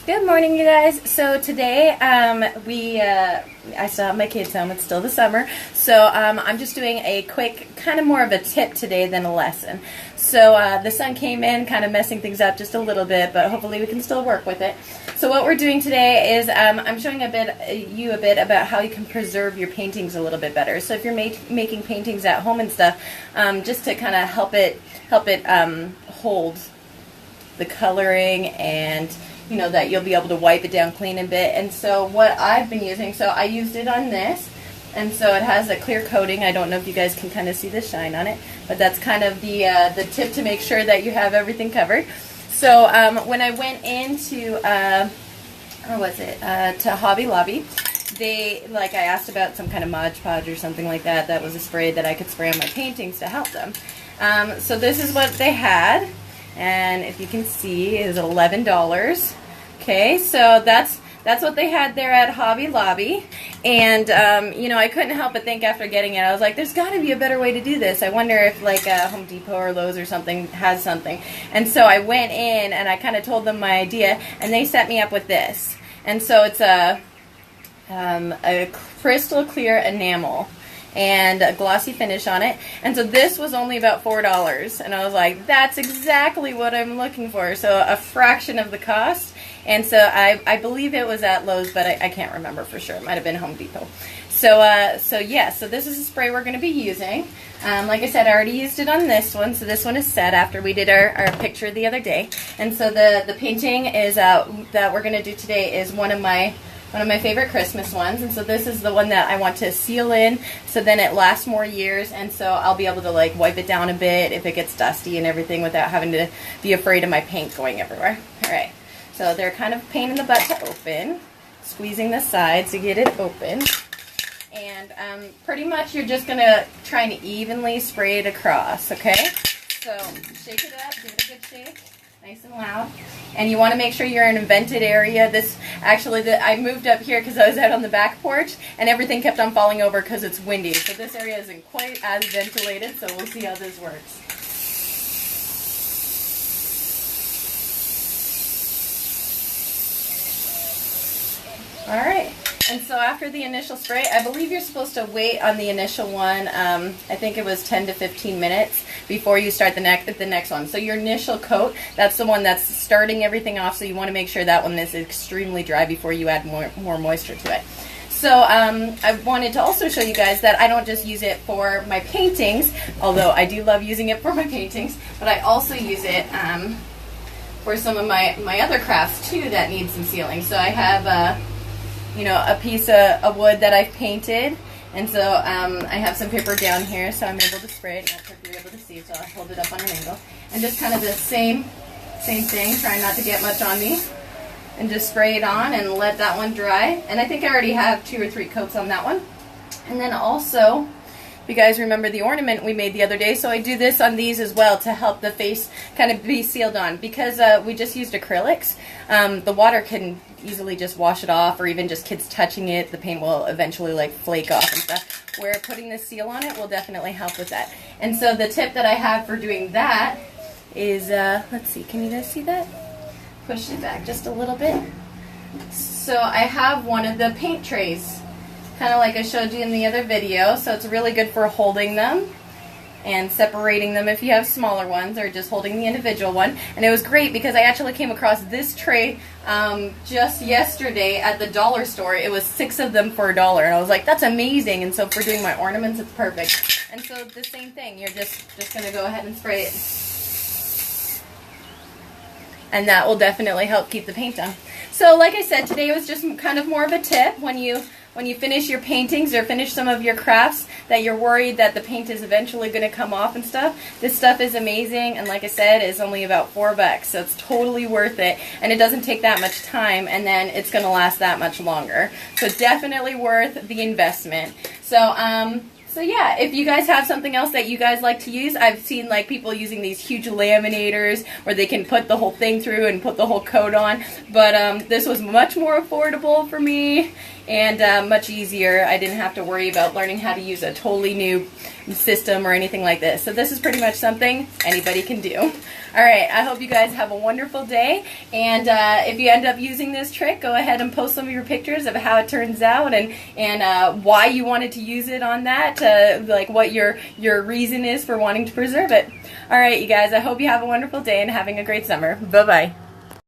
Good morning, you guys. So today I still have my kids home. It's still the summer. So I'm just doing a quick, kind of more of a tip today than a lesson. So the sun came in, kind of messing things up just a little bit, but hopefully we can still work with it. So what we're doing today is I'm showing you a bit about how you can preserve your paintings a little bit better. So if you're making paintings at home and stuff, just to kind of help it hold the coloring, and you know that you'll be able to wipe it down clean a bit. And so what I've been using, so I used it on this, and so it has a clear coating. I don't know if you guys can kind of see the shine on it, but that's kind of the tip to make sure that you have everything covered. So when I went into to Hobby Lobby, I asked about some kind of Mod Podge or something like that. That was a spray that I could spray on my paintings to help them. So this is what they had. And if you can see, it is $11. Okay, so that's what they had there at Hobby Lobby. And you know, I couldn't help but think after getting it, I was like, there's got to be a better way to do this. I wonder if like Home Depot or Lowe's or something has something. And so I went in and I kind of told them my idea, and they set me up with this. And so it's a crystal clear enamel and a glossy finish on it. And so this was only about $4, and I was like, that's exactly what I'm looking for. So a fraction of the cost. And so I believe it was at Lowe's, but I can't remember for sure. It might have been Home Depot. So so this is a spray we're going to be using. Like I said, I already used it on this one, so this one is set after we did our picture the other day. And so the painting is that we're going to do today is one of my favorite Christmas ones, and so this is the one that I want to seal in so then it lasts more years, and so I'll be able to like wipe it down a bit if it gets dusty and everything without having to be afraid of my paint going everywhere. Alright, so they're kind of a pain in the butt to open, squeezing the sides to get it open, and pretty much you're just going to try and evenly spray it across, okay? So shake it up, give it a good shake. Nice and loud. And you want to make sure you're in a vented area. I moved up here because I was out on the back porch and everything kept on falling over because it's windy. So this area isn't quite as ventilated, so we'll see how this works. Alright, and so after the initial spray, I believe you're supposed to wait on the initial one, I think it was 10 to 15 minutes before you start the next one. So your initial coat, that's the one that's starting everything off, so you want to make sure that one is extremely dry before you add more moisture to it. So I wanted to also show you guys that I don't just use it for my paintings, although I do love using it for my paintings, but I also use it for some of my other crafts too that need some sealing. So I have a piece of wood that I've painted, and so I have some paper down here, so I'm able to spray it. Not sure if you're able to see, so I'll hold it up on an angle. And just kind of the same thing, trying not to get much on me, and just spray it on and let that one dry. And I think I already have 2 or 3 coats on that one. And then also, if you guys remember the ornament we made the other day, so I do this on these as well to help the face kind of be sealed on. Because we just used acrylics, the water can easily just wash it off, or even just kids touching it, the paint will eventually like flake off and stuff, where putting the seal on it will definitely help with that. And so the tip that I have for doing that is, let's see, can you guys see that? Push it back just a little bit. So I have one of the paint trays, kind of like I showed you in the other video, so it's really good for holding them and separating them if you have smaller ones, or just holding the individual one. And it was great because I actually came across this tray just yesterday at the dollar store. It was 6 of them for $1, and I was like, that's amazing. And so for doing my ornaments, it's perfect. And so the same thing, you're just going to go ahead and spray it, and that will definitely help keep the paint down. So like I said, today was just kind of more of a tip when you finish your paintings or finish some of your crafts that you're worried that the paint is eventually going to come off and stuff. This stuff is amazing, and like I said, is only about $4, so it's totally worth it, and it doesn't take that much time, and then it's going to last that much longer. So definitely worth the investment. So yeah, if you guys have something else that you guys like to use, I've seen like people using these huge laminators where they can put the whole thing through and put the whole coat on, but this was much more affordable for me and much easier. I didn't have to worry about learning how to use a totally new system or anything like this. So this is pretty much something anybody can do. All right, I hope you guys have a wonderful day, and if you end up using this trick, go ahead and post some of your pictures of how it turns out, and why you wanted to use it on that, like what your reason is for wanting to preserve it. All right, you guys, I hope you have a wonderful day and having a great summer. Bye-bye.